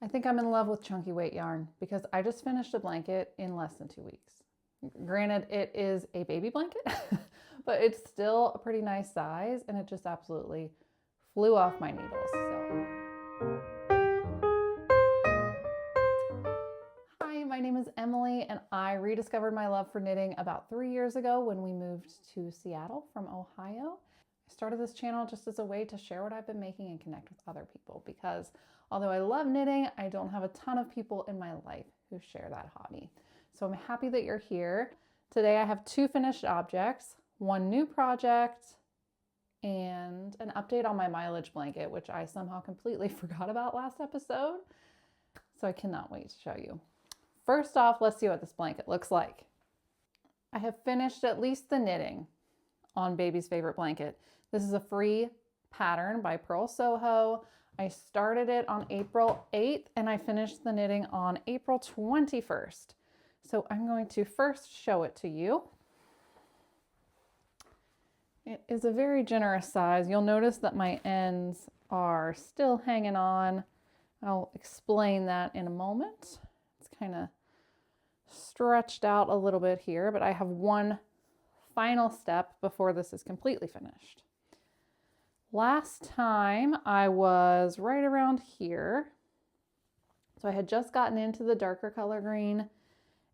I think I'm in love with chunky weight yarn because I just finished a blanket in less than 2 weeks. Granted, it is a baby blanket, but it's still a pretty nice size, and it just absolutely flew off my needles. Hi, my name is Emily, and I rediscovered my love for knitting about 3 years ago when we moved to Seattle from Ohio. I started this channel just as a way to share what I've been making and connect with other people because although I love knitting, I don't have a ton of people in my life who share that hobby. So I'm happy that you're here. Today I have 2 finished objects, 1 new project, and an update on my mileage blanket, which I somehow completely forgot about last episode. So I cannot wait to show you. First off, let's see what this blanket looks like. I have finished at least the knitting on Baby's Favorite Blanket. This is a free pattern by Purl Soho. I started it on April 8th and I finished the knitting on April 21st. So I'm going to first show it to you. It is a very generous size. You'll notice that my ends are still hanging on. I'll explain that in a moment. It's kind of stretched out a little bit here, but I have one final step before this is completely finished. Last time I was right around here. So I had just gotten into the darker color green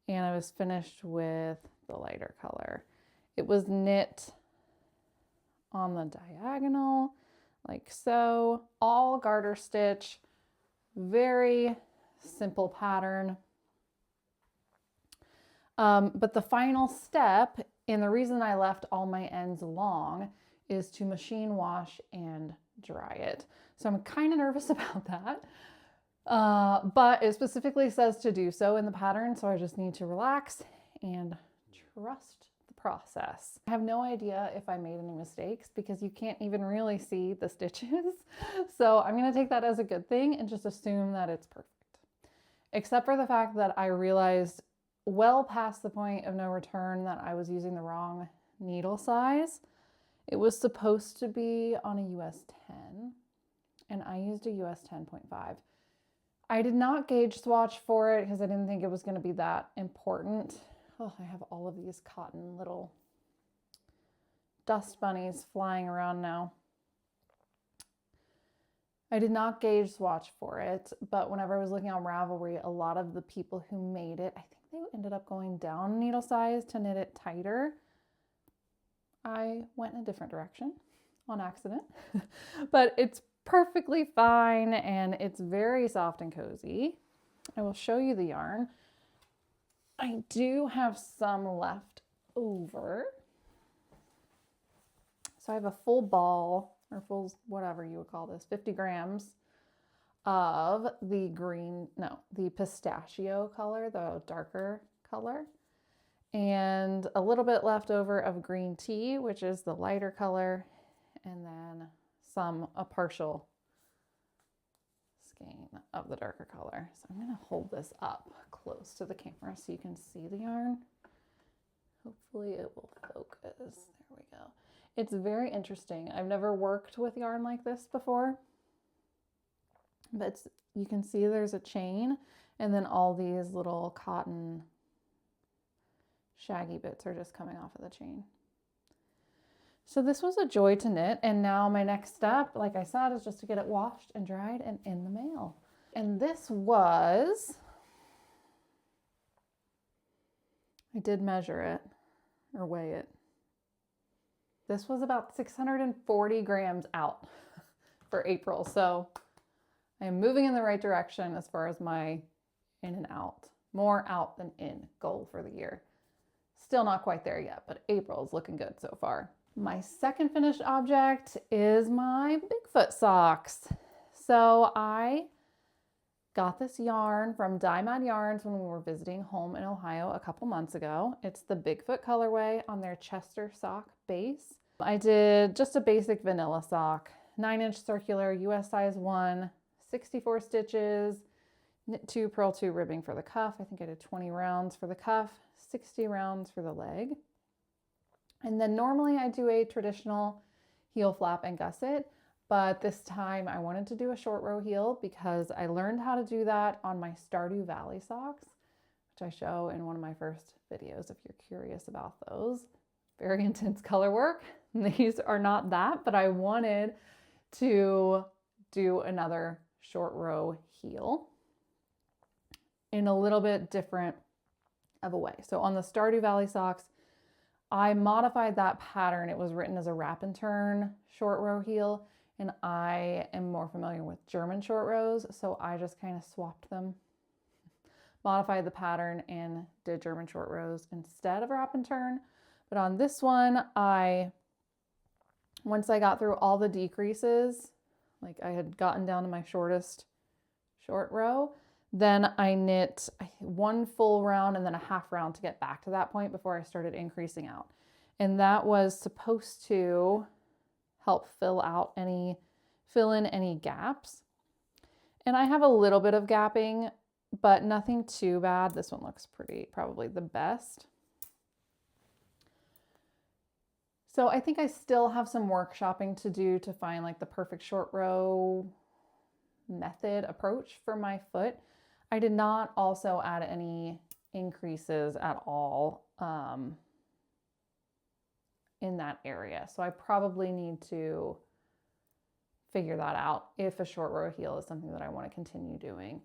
and I was finished with the lighter color. It was knit on the diagonal like so, all garter stitch, very simple pattern. But the final step, and the reason I left all my ends long, is to machine wash and dry it. So I'm kind of nervous about that. But it specifically says to do so in the pattern, so I just need to relax and trust the process. I have no idea if I made any mistakes because you can't even really see the stitches. So I'm going to take that as a good thing and just assume that it's perfect. Except for the fact that I realized well past the point of no return that I was using the wrong needle size. It was supposed to be on a US 10 and I used a US 10.5. I did not gauge swatch for it because I didn't think it was going to be that important. Oh, I have all of these cotton little dust bunnies flying around now. I did not gauge swatch for it, but whenever I was looking on Ravelry, a lot of the people who made it, I think they ended up going down needle size to knit it tighter. I went in a different direction on accident, but it's perfectly fine and it's very soft and cozy. I will show you the yarn. I do have some left over. So I have a full ball, or full, whatever you would call this, 50 grams of the the pistachio color, the darker color, and a little bit left over of green tea, which is the lighter color, and then a partial skein of the darker color. So I'm going to hold this up close to the camera so you can see the yarn. Hopefully it will focus. There we go. It's very interesting. I've never worked with yarn like this before, but you can see there's a chain and then all these little cotton shaggy bits are just coming off of the chain. So this was a joy to knit, and now my next step, like I said, is just to get it washed and dried and in the mail. And this was, I did measure it or weigh it. This was about 640 grams out for April. So I am moving in the right direction as far as my in and out, more out than in goal for the year. Still not quite there yet, but April is looking good so far. My second finished object is my Bigfoot socks. So I got this yarn from Dye Mad Yarns when we were visiting home in Ohio a couple months ago. It's the Bigfoot colorway on their Chester sock base. I did just a basic vanilla sock, 9-inch circular, US size 1, 64 stitches, knit 2, purl 2 ribbing for the cuff. I think I did 20 rounds for the cuff, 60 rounds for the leg. And then normally I do a traditional heel flap and gusset. But this time I wanted to do a short row heel because I learned how to do that on my Stardew Valley socks, which I show in one of my first videos if you're curious about those. Very intense color work. These are not that, but I wanted to do another short row heel in a little bit different of a way. So on the Stardew Valley socks, I modified that pattern. It was written as a wrap and turn short row heel, and I am more familiar with German short rows, so I just kind of swapped them, modified the pattern, and did German short rows instead of wrap and turn. But on this one, once I got through all the decreases, like I had gotten down to my shortest short row, then I knit one full round and then a half round to get back to that point before I started increasing out. And that was supposed to help fill in any gaps. And I have a little bit of gapping, but nothing too bad. This one looks probably the best. So I think I still have some workshopping to do to find like the perfect short row method approach for my foot. I did not also add any increases at all in that area. So I probably need to figure that out if a short row heel is something that I want to continue doing.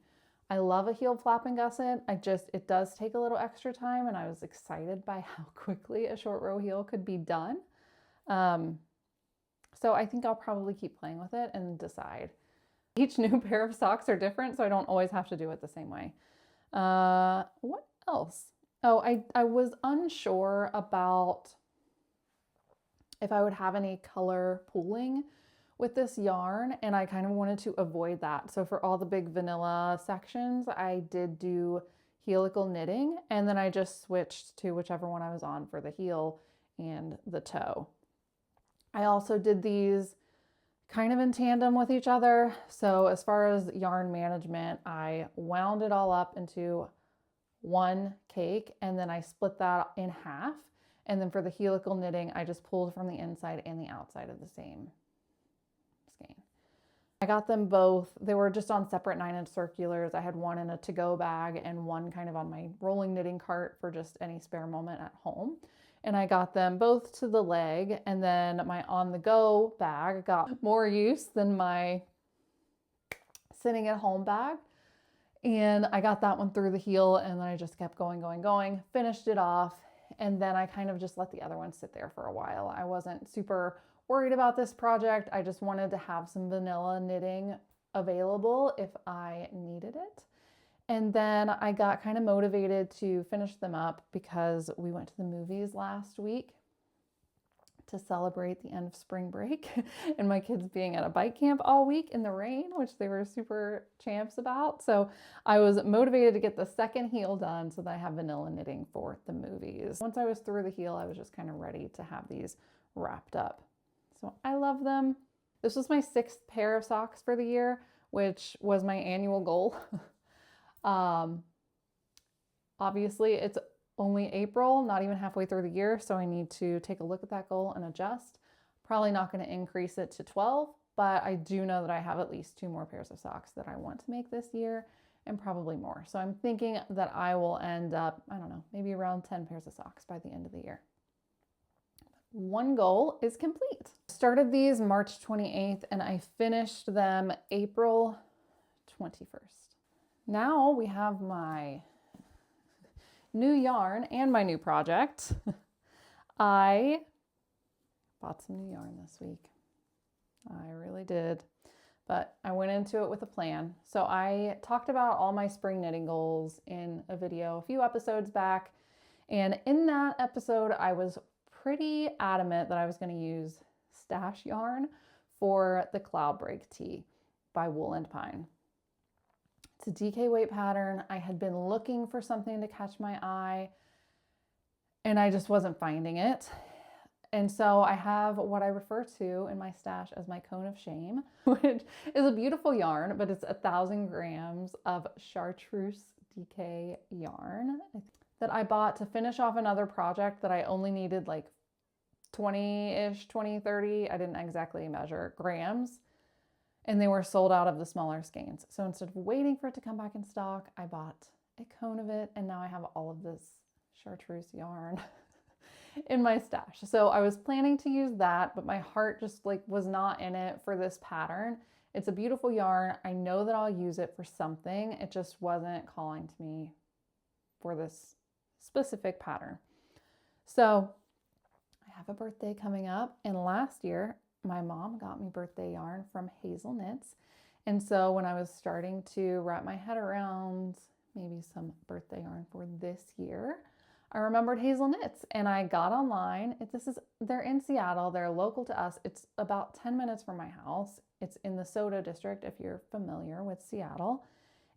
I love a heel flap and gusset. It does take a little extra time, and I was excited by how quickly a short row heel could be done. So I think I'll probably keep playing with it and decide. Each new pair of socks are different, so I don't always have to do it the same way. What else? Oh, I was unsure about if I would have any color pooling with this yarn, and I kind of wanted to avoid that. So for all the big vanilla sections, I did do helical knitting, and then I just switched to whichever one I was on for the heel and the toe. I also did these kind of in tandem with each other. So as far as yarn management, I wound it all up into one cake, and then I split that in half. And then for the helical knitting, I just pulled from the inside and the outside of the same skein. I got them both. They were just on separate 9-inch circulars. I had one in a to-go bag and one kind of on my rolling knitting cart for just any spare moment at home. And I got them both to the leg, and then my on-the-go bag got more use than my sitting at home bag. And I got that one through the heel, and then I just kept going, finished it off, and then I kind of just let the other one sit there for a while. I wasn't super worried about this project. I just wanted to have some vanilla knitting available if I needed it. And then I got kind of motivated to finish them up because we went to the movies last week to celebrate the end of spring break and my kids being at a bike camp all week in the rain, which they were super champs about. So I was motivated to get the second heel done so that I have vanilla knitting for the movies. Once I was through the heel, I was just kind of ready to have these wrapped up. So I love them. This was my 6th pair of socks for the year, which was my annual goal. Obviously it's only April, not even halfway through the year, so I need to take a look at that goal and adjust. Probably not going to increase it to 12, but I do know that I have at least 2 more pairs of socks that I want to make this year, and probably more. So I'm thinking that I will end up, I don't know, maybe around 10 pairs of socks by the end of the year. One goal is complete. Started these March 28th and I finished them April 21st. Now we have my new yarn and my new project. I bought some new yarn this week. I really did, but I went into it with a plan. So I talked about all my spring knitting goals in a video a few episodes back. And in that episode, I was pretty adamant that I was going to use stash yarn for the Cloud Break tee by Wool and Pine. It's a DK weight pattern. I had been looking for something to catch my eye and I just wasn't finding it. And so I have what I refer to in my stash as my cone of shame, which is a beautiful yarn, but it's 1,000 grams of chartreuse DK yarn that I bought to finish off another project that I only needed like 20-ish, 20, 30, I didn't exactly measure grams and they were sold out of the smaller skeins. So instead of waiting for it to come back in stock, I bought a cone of it, and now I have all of this chartreuse yarn in my stash. So I was planning to use that, but my heart just like was not in it for this pattern. It's a beautiful yarn. I know that I'll use it for something. It just wasn't calling to me for this specific pattern. So I have a birthday coming up, and last year my mom got me birthday yarn from Hazel Knits. And so when I was starting to wrap my head around maybe some birthday yarn for this year, I remembered Hazel Knits, and I got online. They're in Seattle. They're local to us. It's about 10 minutes from my house. It's in the Soda district, if you're familiar with Seattle.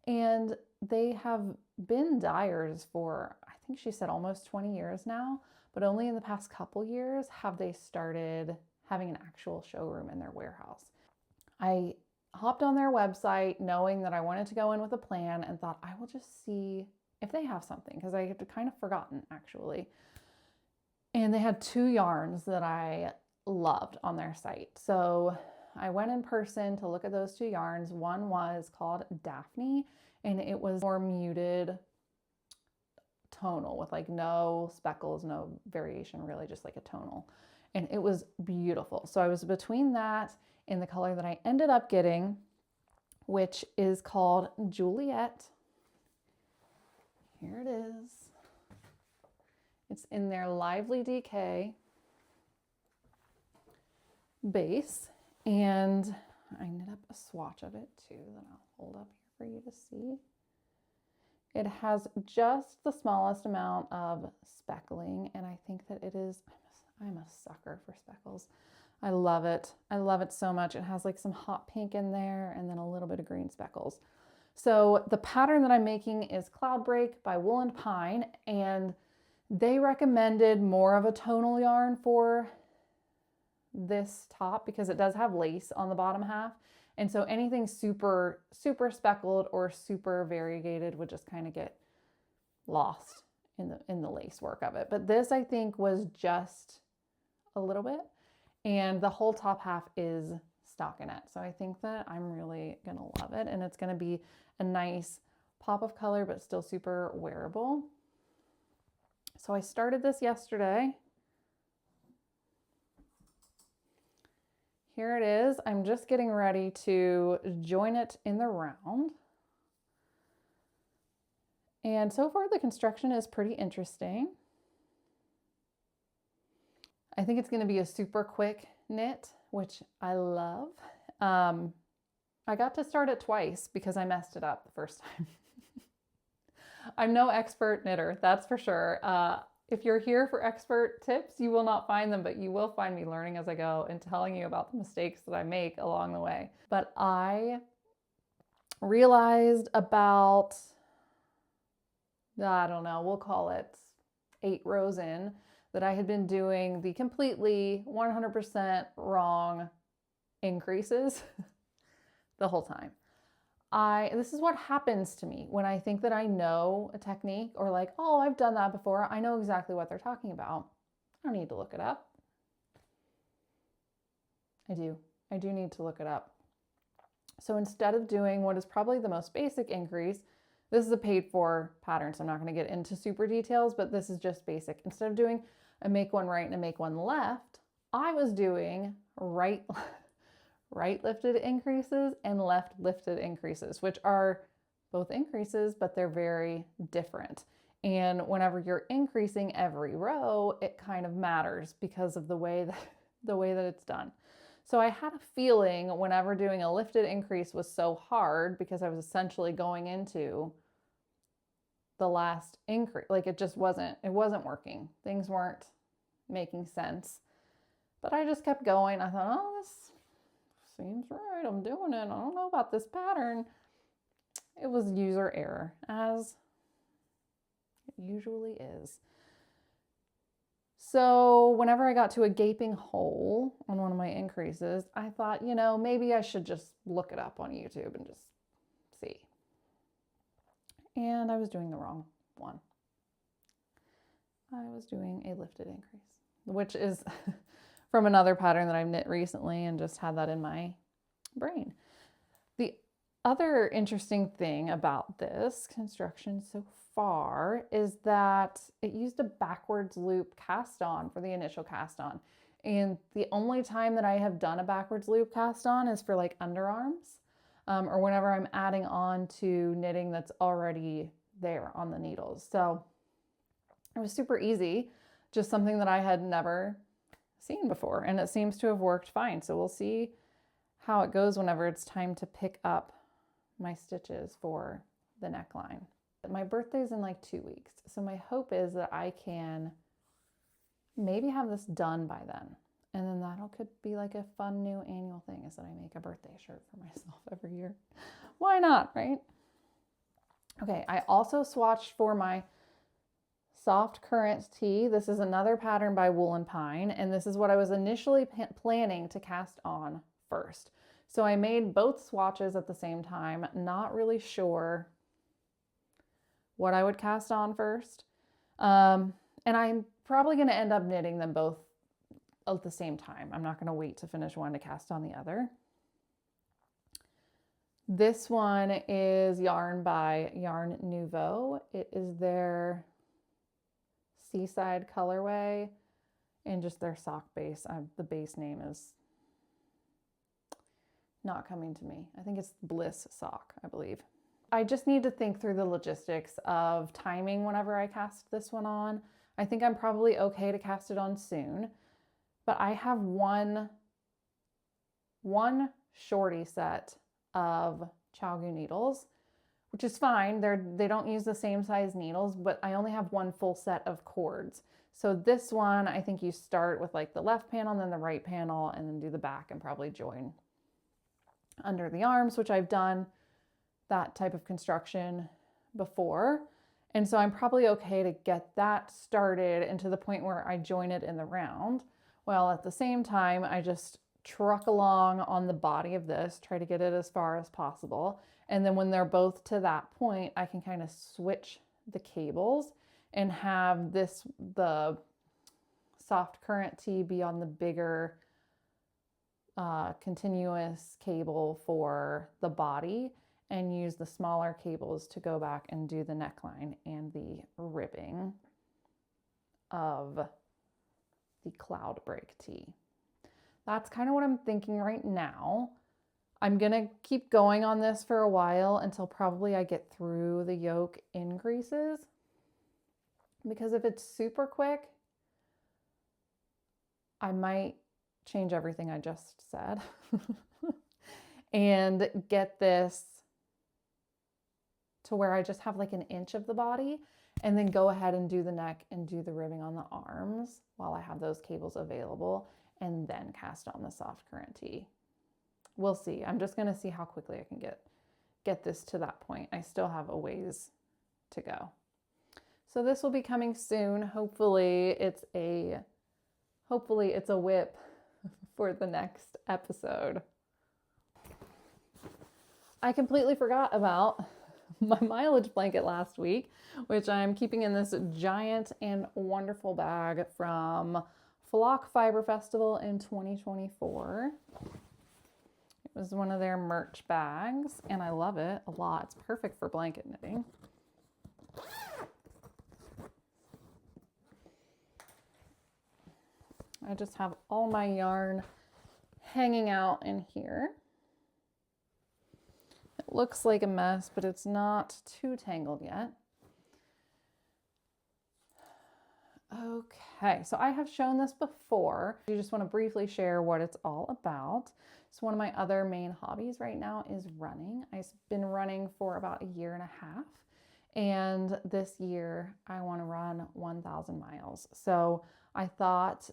And they have been dyers for, I think she said almost 20 years now, but only in the past couple years have they started having an actual showroom in their warehouse. I hopped on their website knowing that I wanted to go in with a plan and thought I will just see if they have something, because I had kind of forgotten actually. And they had 2 yarns that I loved on their site. So I went in person to look at those 2 yarns. One was called Daphne, and it was more muted tonal with like no speckles, no variation, really just like a tonal. And it was beautiful. So I was between that and the color that I ended up getting, which is called Juliet. Here it is. It's in their Lively Decay base, and I knit up a swatch of it too that I'll hold up here for you to see. It has just the smallest amount of speckling, and I think that it is, I'm a sucker for speckles. I love it. I love it so much. It has like some hot pink in there and then a little bit of green speckles. So the pattern that I'm making is Cloud Break by Wool and Pine, and they recommended more of a tonal yarn for this top because it does have lace on the bottom half. And so anything super speckled or super variegated would just kind of get lost in the lace work of it. But this I think was just a little bit, and the whole top half is stockinette. So I think that I'm really gonna love it, and it's gonna be a nice pop of color but still super wearable. So I started this yesterday. Here it is. I'm just getting ready to join it in the round. And so far the construction is pretty interesting. I think it's going to be a super quick knit, which I love. I got to start it twice because I messed it up the first time. I'm no expert knitter, that's for sure. If you're here for expert tips, you will not find them, but you will find me learning as I go and telling you about the mistakes that I make along the way. But I realized about, I don't know, we'll call it 8 rows in, that I had been doing the completely 100% wrong increases the whole time. This is what happens to me when I think that I know a technique, or like, oh, I've done that before. I know exactly what they're talking about. I don't need to look it up. I do need to look it up. So instead of doing what is probably the most basic increase, this is a paid for pattern, so I'm not going to get into super details, but this is just basic. Instead of doing a make one right and a make one left, I was doing right lifted increases and left lifted increases, which are both increases, but they're very different. And whenever you're increasing every row, it kind of matters because of the way that it's done. So I had a feeling whenever doing a lifted increase was so hard because I was essentially going into the last increase. Like it wasn't working. Things weren't making sense. But I just kept going. I thought, oh, this seems right. I'm doing it. I don't know about this pattern. It was user error, as it usually is. So whenever I got to a gaping hole on one of my increases, I thought, maybe I should just look it up on YouTube and just see. And I was doing the wrong one. I was doing a lifted increase, which is from another pattern that I've knit recently and just had that in my brain. other interesting thing about this construction so far is that it used a backwards loop cast on for the initial cast on. And the only time that I have done a backwards loop cast on is for like underarms, or whenever I'm adding on to knitting that's already there on the needles. So it was super easy, just something that I had never seen before, and it seems to have worked fine. So we'll see how it goes whenever it's time to pick up my stitches for the neckline. My birthday's in like 2 weeks, so my hope is that I can maybe have this done by then, and then that could be like a fun new annual thing, is that I make a birthday shirt for myself every year. Why not, right? Okay, I also swatched for my soft current tee. This is another pattern by Wool and Pine, and this is what I was initially planning to cast on first. So I made both swatches at the same time, not really sure what I would cast on first. And I'm probably going to end up knitting them both at the same time. I'm not going to wait to finish one to cast on the other. This one is yarn by Yarn Nouveau. It is their Seaside colorway and just their sock base. The base name is not coming to me. I think it's Bliss Sock, I believe. I just need to think through the logistics of timing whenever I cast this one on. I think I'm probably okay to cast it on soon, but I have one shorty set of ChiaoGoo needles, which is fine. They don't use the same size needles, but I only have one full set of cords. So this one, I think you start with like the left panel and then the right panel, and then do the back and probably join under the arms, which I've done that type of construction before. And so I'm probably okay to get that started and to the point where I join it in the round, while at the same time I just truck along on the body of this, try to get it as far as possible. And then when they're both to that point, I can kind of switch the cables and have the soft current tee be on the bigger continuous cable for the body, and use the smaller cables to go back and do the neckline and the ribbing of the cloud break tee. That's kind of what I'm thinking right now. I'm gonna keep going on this for a while until probably I get through the yoke increases, because if it's super quick, I might change everything I just said and get this to where I just have like an inch of the body, and then go ahead and do the neck and do the ribbing on the arms while I have those cables available, and then cast on the soft current tee. We'll see. I'm just going to see how quickly I can get this to that point. I still have a ways to go. So this will be coming soon. Hopefully it's a whip for the next episode. I completely forgot about my mileage blanket last week, which I'm keeping in this giant and wonderful bag from Flock Fiber Festival in 2024. It was one of their merch bags, and I love it a lot. It's perfect for blanket knitting. I just have all my yarn hanging out in here. It looks like a mess, but it's not too tangled yet. Okay, so I have shown this before. I just want to briefly share what it's all about. So one of my other main hobbies right now is running. I've been running for about 1.5 years, and this year I want to run 1,000 miles. So I thought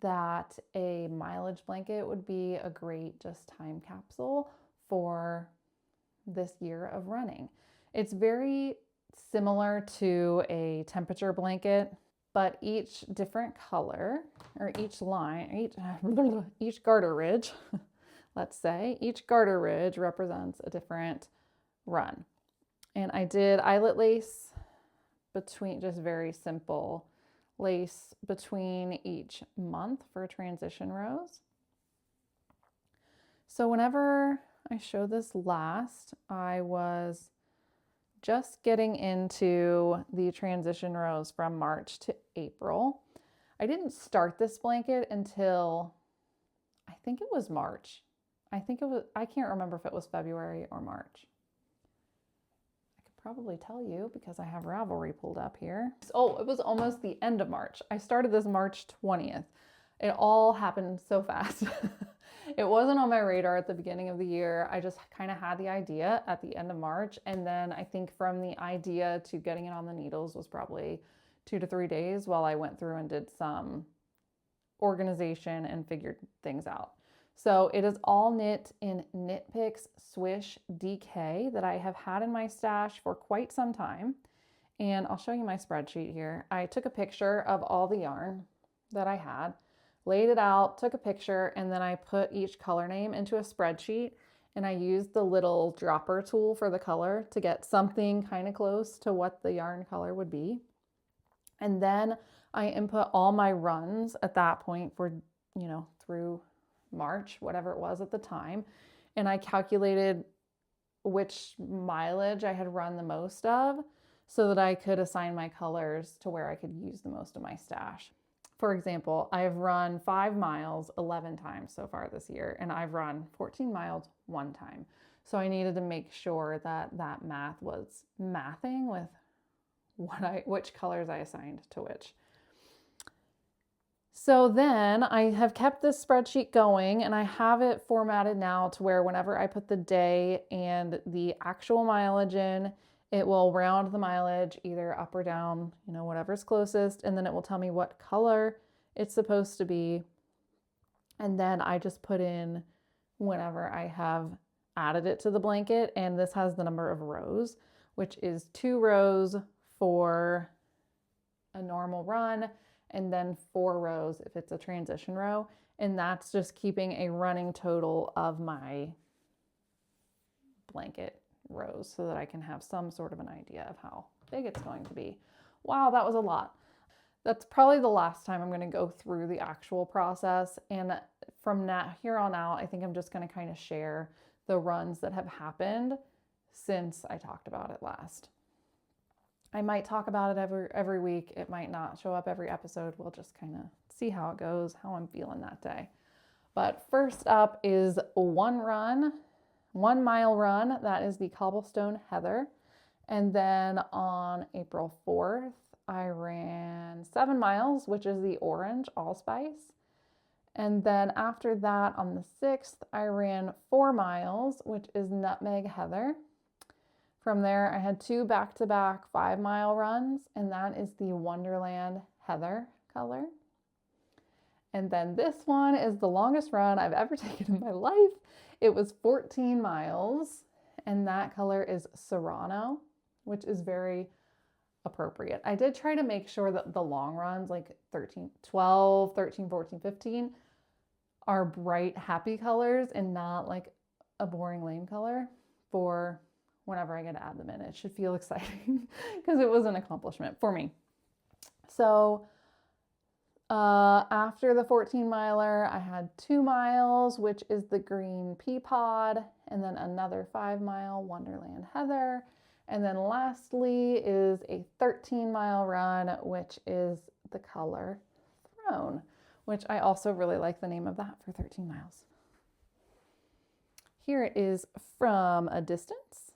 that a mileage blanket would be a great just time capsule for this year of running. It's very similar to a temperature blanket, but each different color, or each line, each garter ridge, let's say, each garter ridge represents a different run. And I did eyelet lace between, just very simple lace between each month for transition rows. So whenever I showed this last, I was just getting into the transition rows from March to April. I didn't start this blanket until I think it was March. I can't remember if it was February or March. I could probably tell you because I have Ravelry pulled up here. Oh, it was almost the end of March. I started this March 20th. It all happened so fast. It wasn't on my radar at the beginning of the year. I just kind of had the idea at the end of March. And then I think from the idea to getting it on the needles was probably 2 to 3 days while I went through and did some organization and figured things out. So it is all knit in Knit Picks Swish DK that I have had in my stash for quite some time. And I'll show you my spreadsheet here. I took a picture of all the yarn that I had, laid it out, took a picture, and then I put each color name into a spreadsheet, and I used the little dropper tool for the color to get something kind of close to what the yarn color would be. And then I input all my runs at that point for, through March, whatever it was at the time. And I calculated which mileage I had run the most of so that I could assign my colors to where I could use the most of my stash. For example, I've run 5 miles 11 times so far this year, and I've run 14 miles 1 time. So I needed to make sure that that math was mathing with which colors I assigned to which. So then I have kept this spreadsheet going, and I have it formatted now to where whenever I put the day and the actual mileage in, it will round the mileage either up or down, whatever's closest, and then it will tell me what color it's supposed to be. And then I just put in whenever I have added it to the blanket, and this has the number of rows, which is 2 rows for a normal run, and then 4 rows if it's a transition row. And that's just keeping a running total of my blanket rows so that I can have some sort of an idea of how big it's going to be. Wow, that was a lot. That's probably the last time I'm going to go through the actual process. And from here on out, I think I'm just going to kind of share the runs that have happened since I talked about it last. I might talk about it every week. It might not show up every episode. We'll just kind of see how it goes, how I'm feeling that day. But first up is 1 mile run. That is the Cobblestone Heather. And then on April 4th, I ran 7 miles, which is the Orange Allspice. And then after that, on the 6th, I ran 4 miles, which is Nutmeg Heather. From there, I had 2 back-to-back 5-mile runs, and that is the Wonderland Heather color. And then this one is the longest run I've ever taken in my life. It was 14 miles, and that color is Serrano, which is very appropriate. I did try to make sure that the long runs, like 12, 13, 14, 15, are bright, happy colors and not like a boring, lame color for whenever I get to add them in. It should feel exciting because it was an accomplishment for me. So after the 14 miler, I had 2 miles, which is the green pea pod, and then another 5-mile Wonderland Heather. And then lastly is a 13-mile run, which is the color Throne, which I also really like the name of that for 13 miles. Here it is from a distance.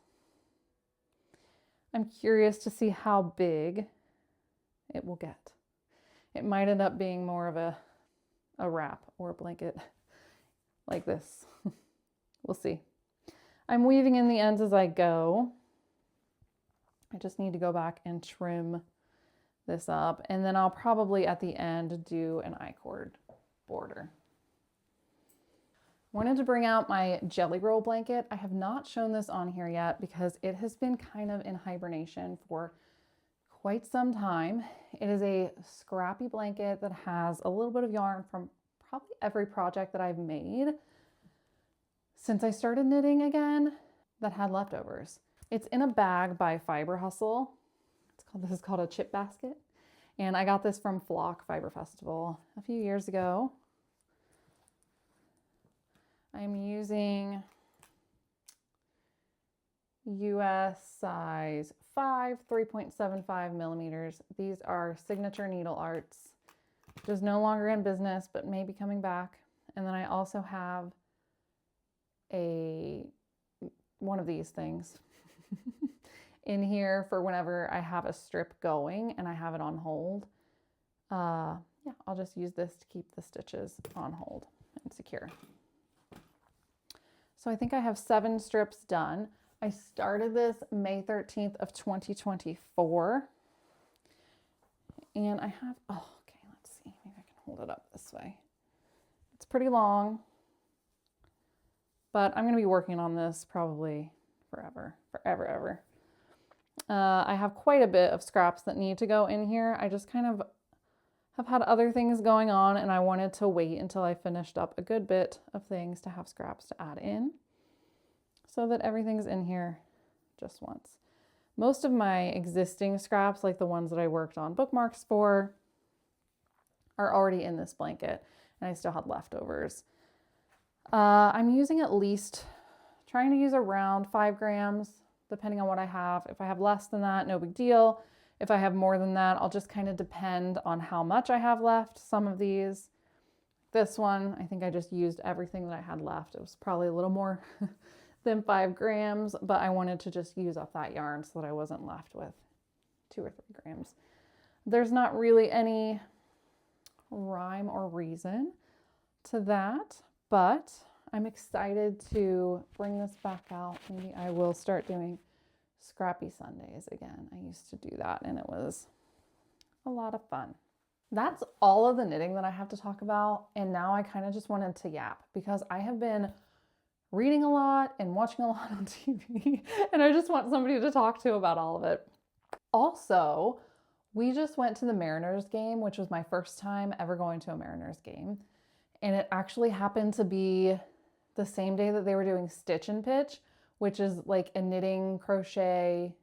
I'm curious to see how big it will get. It might end up being more of a wrap or a blanket like this. We'll see. I'm weaving in the ends as I go. I just need to go back and trim this up, and then I'll probably at the end do an I-cord border. Wanted to bring out my jelly roll blanket. I have not shown this on here yet because it has been kind of in hibernation for quite some time. It is a scrappy blanket that has a little bit of yarn from probably every project that I've made since I started knitting again that had leftovers. It's in a bag by Fiber Hustle. This is called a chip basket. And I got this from Flock Fiber Festival a few years ago. I'm using US size 5, 3.75 millimeters. These are Signature Needle Arts, which is no longer in business, but may be coming back. And then I also have one of these things in here for whenever I have a strip going and I have it on hold. Yeah, I'll just use this to keep the stitches on hold and secure. So I think I have 7 strips done. I started this May 13th of 2024. And I have, oh, okay, let's see. Maybe I can hold it up this way. It's pretty long, but I'm going to be working on this probably forever. I have quite a bit of scraps that need to go in here. I just kind of have had other things going on, and I wanted to wait until I finished up a good bit of things to have scraps to add in so that everything's in here just once. Most of my existing scraps, like the ones that I worked on bookmarks for, are already in this blanket, and I still had leftovers. I'm using trying to use around 5 grams, depending on what I have. If I have less than that, no big deal. If I have more than that, I'll just kind of depend on how much I have left. Some of these, this one, I think I just used everything that I had left. It was probably a little more than 5 grams, but I wanted to just use up that yarn so that I wasn't left with 2 or 3 grams. There's not really any rhyme or reason to that, but I'm excited to bring this back out. Maybe I will start doing Scrappy Sundays again. I used to do that and it was a lot of fun. That's all of the knitting that I have to talk about. And now I kind of just wanted to yap because I have been reading a lot and watching a lot on TV and I just want somebody to talk to about all of it. Also, we just went to the Mariners game, which was my first time ever going to a Mariners game. And it actually happened to be the same day that they were doing Stitch and Pitch, which is like a knitting, crochet,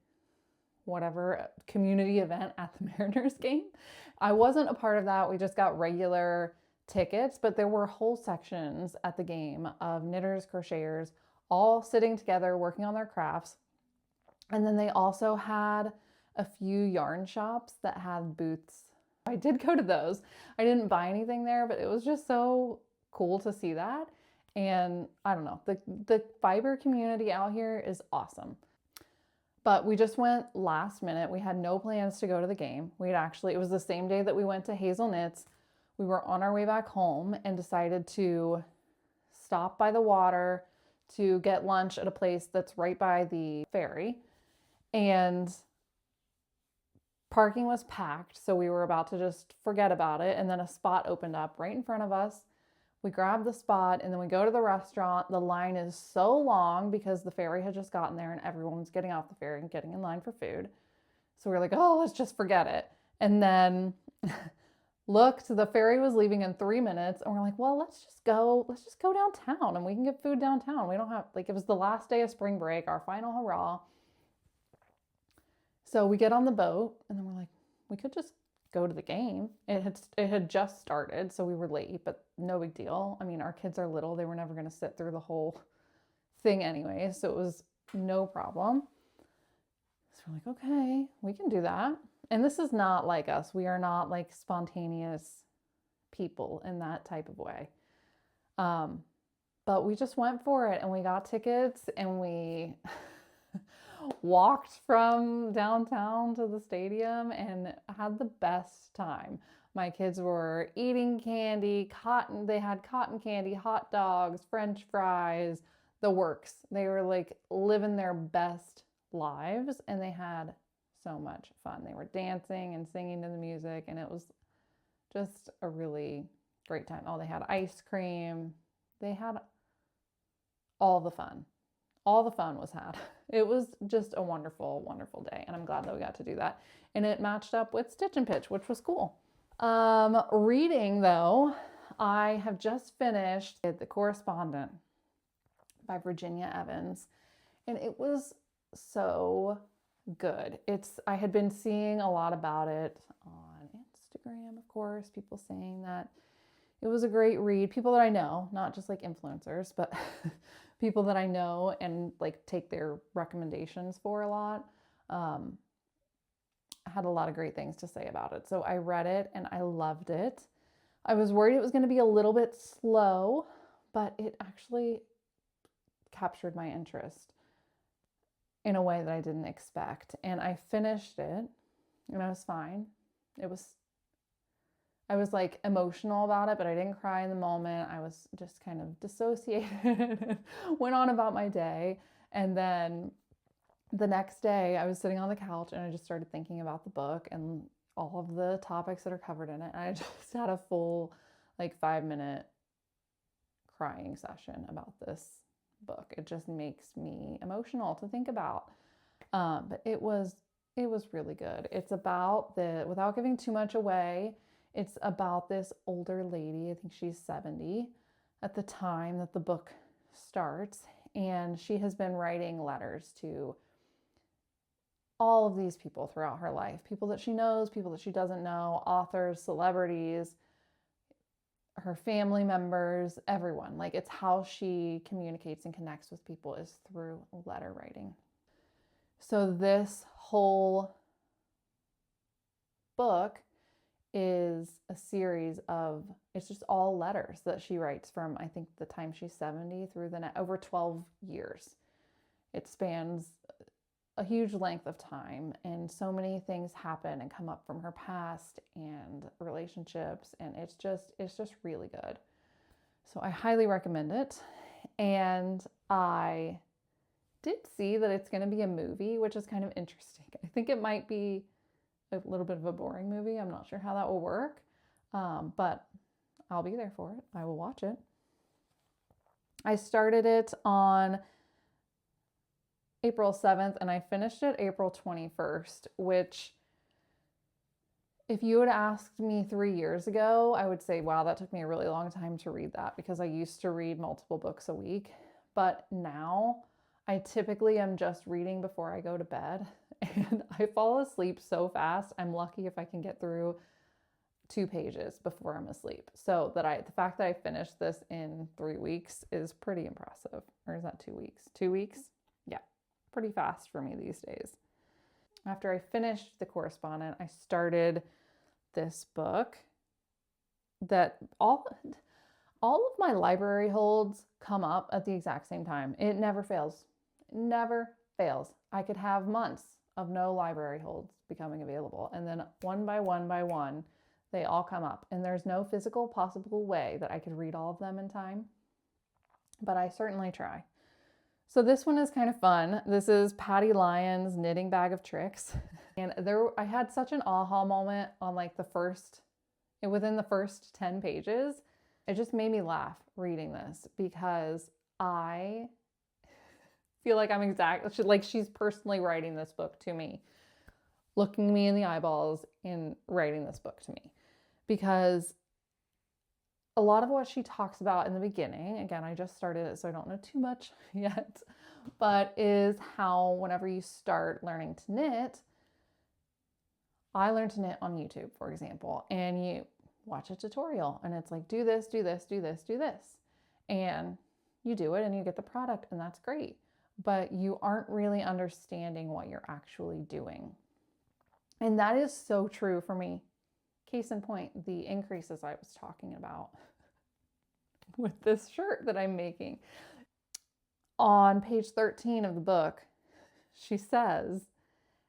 whatever community event at the Mariners game. I wasn't a part of that. We just got regular tickets, but there were whole sections at the game of knitters, crocheters, all sitting together working on their crafts. And then they also had a few yarn shops that had booths. I did go to those. I didn't buy anything there, but it was just so cool to see that. And I don't know, the fiber community out here is awesome. But we just went last minute. We had no plans to go to the game. It was the same day that we went to Hazel Knits. We were on our way back home and decided to stop by the water to get lunch at a place that's right by the ferry. And parking was packed, so we were about to just forget about it. And then a spot opened up right in front of us. We grabbed the spot and then we go to the restaurant. The line is so long because the ferry had just gotten there and everyone's getting off the ferry and getting in line for food. So we were like, oh, let's just forget it. And then looked, the ferry was leaving in 3 minutes and we're like, well, let's just go downtown and we can get food downtown. We don't have, it was the last day of spring break, our final hurrah. So we get on the boat and then we're like, we could just go to the game. It had just started, so we were late, but no big deal. I mean, our kids are little. They were never going to sit through the whole thing anyway, so it was no problem. So we're like, okay, we can do that. And this is not like us. We are not like spontaneous people in that type of way. But we just went for it and we got tickets and we walked from downtown to the stadium and had the best time. My kids were eating candy, they had cotton candy, hot dogs, French fries, the works. They were like living their best lives and they had so much fun. They were dancing and singing to the music and it was just a really great time. Oh, they had ice cream. They had all the fun. All the fun was had. It was just a wonderful, wonderful day. And I'm glad that we got to do that. And it matched up with Stitch and Pitch, which was cool. Reading though, I have just finished The Correspondent by Virginia Evans. And it was so good. I had been seeing a lot about it on Instagram, of course, people saying that it was a great read. People that I know, not just like influencers, but people that I know and like take their recommendations for a lot. Had a lot of great things to say about it. So I read it and I loved it. I was worried it was going to be a little bit slow, but it actually captured my interest in a way that I didn't expect. And I finished it and I was fine. I was like emotional about it, but I didn't cry in the moment. I was just kind of dissociated, went on about my day. And then the next day I was sitting on the couch and I just started thinking about the book and all of the topics that are covered in it. And I just had a full like 5-minute crying session about this book. It just makes me emotional to think about. But it was really good. It's about without giving too much away, it's about this older lady. I think she's 70 at the time that the book starts. And she has been writing letters to all of these people throughout her life. People that she knows, people that she doesn't know, authors, celebrities, her family members, everyone. Like, it's how she communicates and connects with people is through letter writing. So this whole book is a series of, it's just all letters that she writes from, I think, the time she's 70 through over 12 years. It spans a huge length of time, and so many things happen and come up from her past and relationships, and it's just really good. So I highly recommend it. And I did see that it's going to be a movie, which is kind of interesting. I think it might be a little bit of a boring movie. I'm not sure how that will work, but I'll be there for it. I will watch it. I started it on April 7th and I finished it April 21st, which, if you had asked me 3 years ago, I would say, wow, that took me a really long time to read that, because I used to read multiple books a week. But now I typically am just reading before I go to bed, and I fall asleep so fast. I'm lucky if I can get through 2 pages before I'm asleep. So the fact that I finished this in 3 weeks is pretty impressive. Or is that 2 weeks? 2 weeks? Yeah, pretty fast for me these days. After I finished The Correspondent, I started this book that all of my library holds come up at the exact same time. It never fails. It never fails. I could have months of no library holds becoming available, and then one by one, they all come up. And there's no physical possible way that I could read all of them in time, but I certainly try. So this one is kind of fun. This is Patty Lyon's Knitting Bag of Tricks. And I had such an aha moment on like within the first 10 pages. It just made me laugh reading this, because I feel like I'm exactly like she's personally writing this book to me, looking me in the eyeballs and writing this book to me. Because a lot of what she talks about in the beginning, again, I just started it, so I don't know too much yet, but is how whenever you start learning to knit, I learned to knit on YouTube, for example, and you watch a tutorial and it's like, do this, do this, do this, do this. And you do it and you get the product, and that's great. But you aren't really understanding what you're actually doing. And that is so true for me. Case in point, the increases I was talking about with this shirt that I'm making. On page 13 of the book, she says,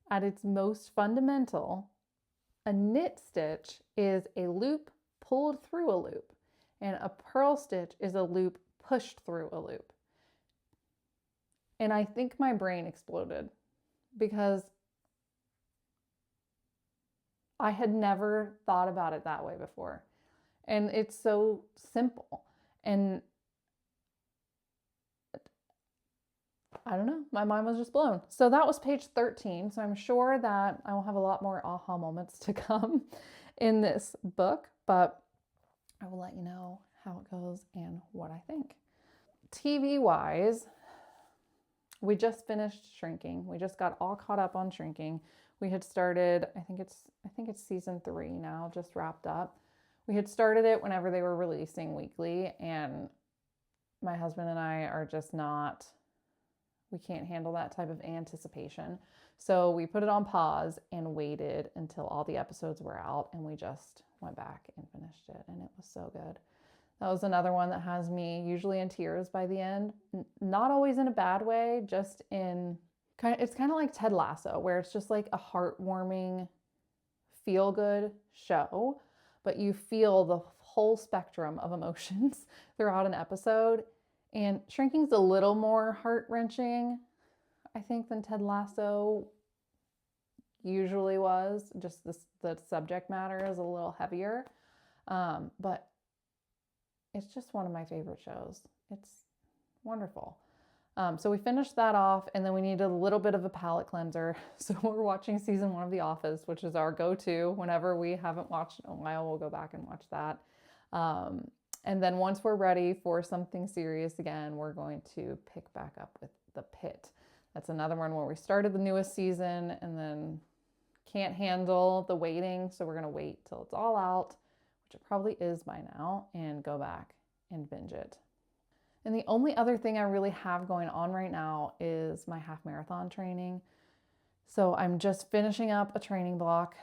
at its most fundamental, a knit stitch is a loop pulled through a loop, and a purl stitch is a loop pushed through a loop. And I think my brain exploded, because I had never thought about it that way before. And it's so simple. And I don't know, my mind was just blown. So that was page 13. So I'm sure that I will have a lot more aha moments to come in this book, but I will let you know how it goes and what I think. TV wise, we just finished Shrinking. We just got all caught up on Shrinking. We had started, I think it's season 3 now, just wrapped up. We had started it whenever they were releasing weekly, and my husband and I are just not, we can't handle that type of anticipation. So we put it on pause and waited until all the episodes were out, and we just went back and finished it, and it was so good. That was another one that has me usually in tears by the end. Not always in a bad way, just in it's kind of like Ted Lasso, where it's just like a heartwarming, feel-good show, but you feel the whole spectrum of emotions throughout an episode. And Shrinking's a little more heart-wrenching, I think, than Ted Lasso usually was. Just the subject matter is a little heavier. But it's just one of my favorite shows. It's wonderful. So we finished that off, and then we needed a little bit of a palate cleanser. So we're watching season 1 of The Office, which is our go-to. Whenever we haven't watched in a while, we'll go back and watch that. And then once we're ready for something serious again, we're going to pick back up with The Pitt. That's another one where we started the newest season and then can't handle the waiting. So we're going to wait till it's all out, which it probably is by now, and go back and binge it. And the only other thing I really have going on right now is my half marathon training. So I'm just finishing up a training block.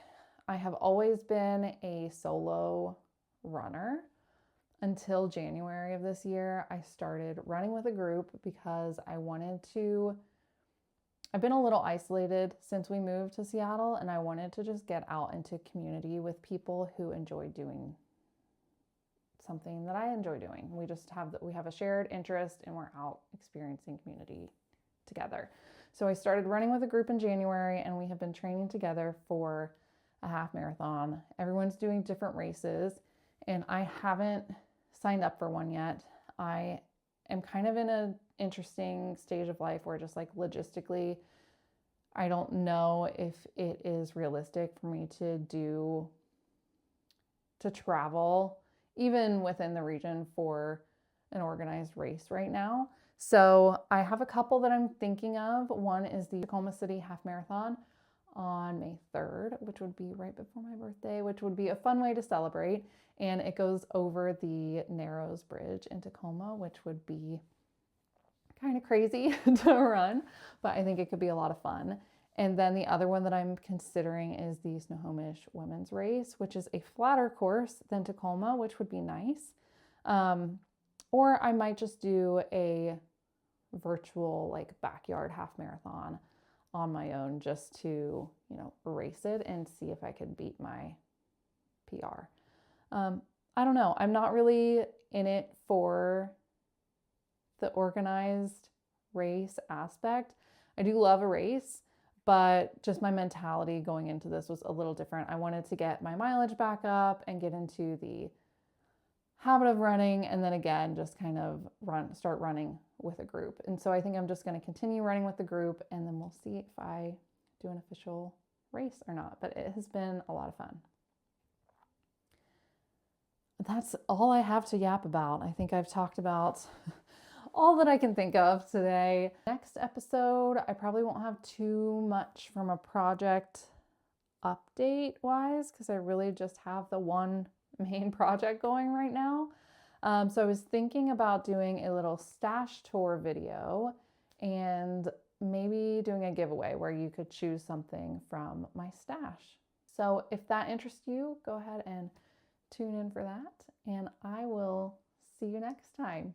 I have always been a solo runner until January of this year. I started running with a group because I've been a little isolated since we moved to Seattle, and I wanted to just get out into community with people who enjoy doing something that I enjoy doing. We have a shared interest, and we're out experiencing community together. So I started running with a group in January, and we have been training together for a half marathon. Everyone's doing different races, and I haven't signed up for one yet. I am kind of in an interesting stage of life where just like logistically, I don't know if it is realistic for me to travel even within the region for an organized race right now. So I have a couple that I'm thinking of. One is the Tacoma City Half Marathon on May 3rd, which would be right before my birthday, which would be a fun way to celebrate. And it goes over the Narrows Bridge in Tacoma, which would be kind of crazy to run, but I think it could be a lot of fun. And then the other one that I'm considering is the Snohomish Women's Race, which is a flatter course than Tacoma, which would be nice. Or I might just do a virtual like backyard half marathon on my own just to, race it and see if I could beat my PR. I don't know. I'm not really in it for the organized race aspect. I do love a race, but just my mentality going into this was a little different. I wanted to get my mileage back up and get into the habit of running, and then again, just kind of start running with a group. And so I think I'm just going to continue running with the group, and then we'll see if I do an official race or not. But it has been a lot of fun. That's all I have to yap about. I think I've talked about all that I can think of today. Next episode, I probably won't have too much from a project update wise, because I really just have the one main project going right now. So I was thinking about doing a little stash tour video and maybe doing a giveaway where you could choose something from my stash. So if that interests you, go ahead and tune in for that, and I will see you next time.